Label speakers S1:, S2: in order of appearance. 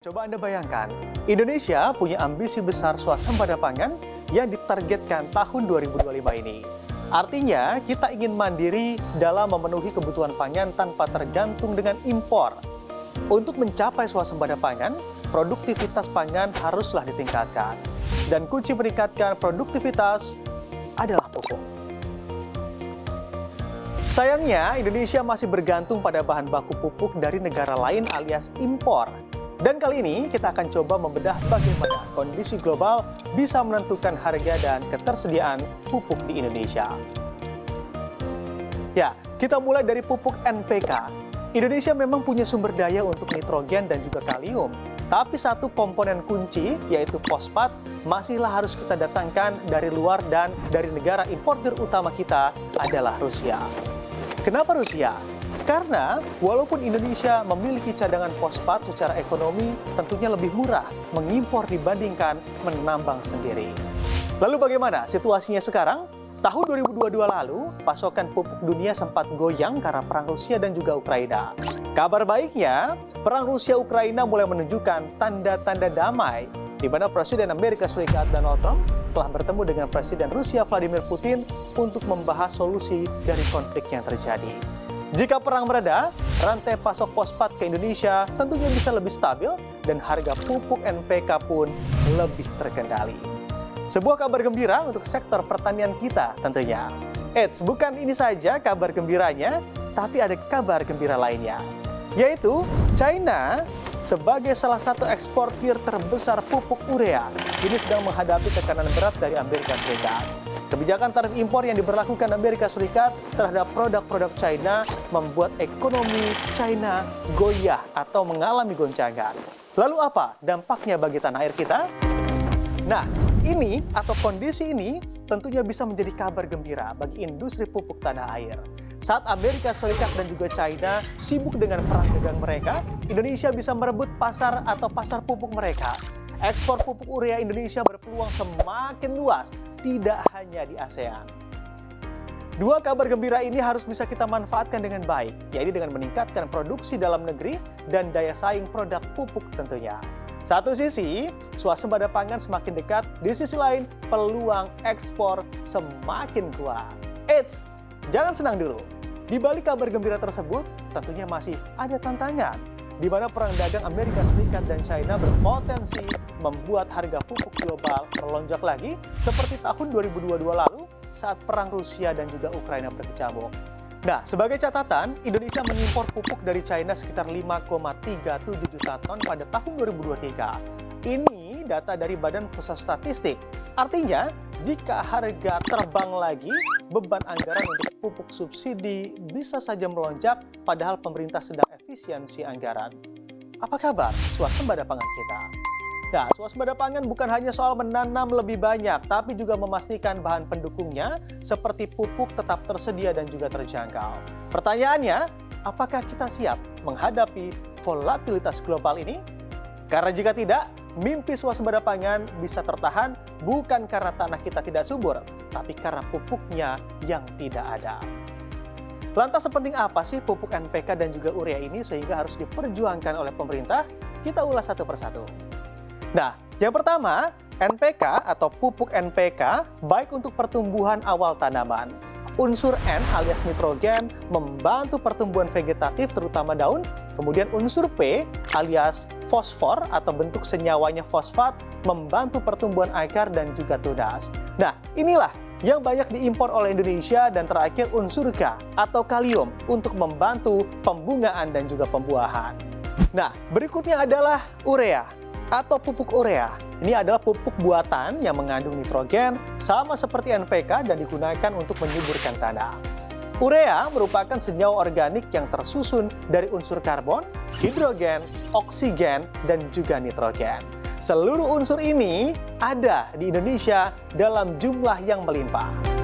S1: Coba Anda bayangkan, Indonesia punya ambisi besar swasembada pangan yang ditargetkan tahun 2025 ini. Artinya, kita ingin mandiri dalam memenuhi kebutuhan pangan tanpa tergantung dengan impor. Untuk mencapai swasembada pangan, produktivitas pangan haruslah ditingkatkan. Dan kunci meningkatkan produktivitas adalah pupuk. Sayangnya, Indonesia masih bergantung pada bahan baku pupuk dari negara lain alias impor. Dan kali ini kita akan coba membedah bagaimana kondisi global bisa menentukan harga dan ketersediaan pupuk di Indonesia. Ya, kita mulai dari pupuk NPK. Indonesia memang punya sumber daya untuk nitrogen dan juga kalium. Tapi satu komponen kunci, yaitu fosfat, masihlah harus kita datangkan dari luar dan dari negara importir utama kita adalah Rusia. Kenapa Rusia? Karena walaupun Indonesia memiliki cadangan fosfat secara ekonomi tentunya lebih murah mengimpor dibandingkan menambang sendiri. Lalu bagaimana situasinya sekarang? Tahun 2022 lalu, pasokan pupuk dunia sempat goyang karena perang Rusia dan juga Ukraina. Kabar baiknya, perang Rusia-Ukraina mulai menunjukkan tanda-tanda damai, di mana Presiden Amerika Serikat Donald Trump telah bertemu dengan Presiden Rusia Vladimir Putin untuk membahas solusi dari konflik yang terjadi. Jika perang mereda, rantai pasok fosfat ke Indonesia tentunya bisa lebih stabil dan harga pupuk NPK pun lebih terkendali. Sebuah kabar gembira untuk sektor pertanian kita tentunya. Eits, bukan ini saja kabar gembiranya, tapi ada kabar gembira lainnya. Yaitu China sebagai salah satu eksportir terbesar pupuk urea ini sedang menghadapi tekanan berat dari Amerika Serikat. Kebijakan tarif impor yang diberlakukan Amerika Serikat terhadap produk-produk China membuat ekonomi China goyah atau mengalami goncangan. Lalu apa dampaknya bagi tanah air kita? Nah, ini atau kondisi ini tentunya bisa menjadi kabar gembira bagi industri pupuk tanah air. Saat Amerika Serikat dan juga China sibuk dengan perang dagang mereka, Indonesia bisa merebut pasar atau pasar pupuk mereka. Ekspor pupuk urea Indonesia berpeluang semakin luas, tidak hanya di ASEAN. Dua kabar gembira ini harus bisa kita manfaatkan dengan baik, yaitu dengan meningkatkan produksi dalam negeri dan daya saing produk pupuk tentunya. Satu sisi, swasembada pangan semakin dekat, di sisi lain, peluang ekspor semakin kuat. Eits, jangan senang dulu. Di balik kabar gembira tersebut, tentunya masih ada tantangan, di mana perang dagang Amerika Serikat dan China berpotensi membuat harga pupuk global melonjak lagi seperti tahun 2022 lalu saat perang Rusia dan juga Ukraina berkecamuk. Nah, sebagai catatan, Indonesia mengimpor pupuk dari China sekitar 5,37 juta ton pada tahun 2023. Ini data dari Badan Pusat Statistik. Artinya, jika harga terbang lagi, beban anggaran untuk pupuk subsidi bisa saja melonjak padahal pemerintah sedang efisiensi anggaran. Apa kabar swasembada pangan kita? Nah, swasembada pangan bukan hanya soal menanam lebih banyak, tapi juga memastikan bahan pendukungnya seperti pupuk tetap tersedia dan juga terjangkau. Pertanyaannya, apakah kita siap menghadapi volatilitas global ini? Karena jika tidak, mimpi swasembada pangan bisa tertahan bukan karena tanah kita tidak subur, tapi karena pupuknya yang tidak ada. Lantas sepenting apa sih pupuk NPK dan juga urea ini sehingga harus diperjuangkan oleh pemerintah? Kita ulas satu persatu. Nah, yang pertama, NPK atau pupuk NPK baik untuk pertumbuhan awal tanaman. Unsur N alias nitrogen membantu pertumbuhan vegetatif terutama daun. Kemudian unsur P alias fosfor atau bentuk senyawanya fosfat membantu pertumbuhan akar dan juga tunas. Nah, inilah yang banyak diimpor oleh Indonesia dan terakhir unsur K atau kalium untuk membantu pembungaan dan juga pembuahan. Nah, berikutnya adalah urea atau pupuk urea. Ini adalah pupuk buatan yang mengandung nitrogen sama seperti NPK dan digunakan untuk menyuburkan tanah. Urea merupakan senyawa organik yang tersusun dari unsur karbon, hidrogen, oksigen, dan juga nitrogen. Seluruh unsur ini ada di Indonesia dalam jumlah yang melimpah.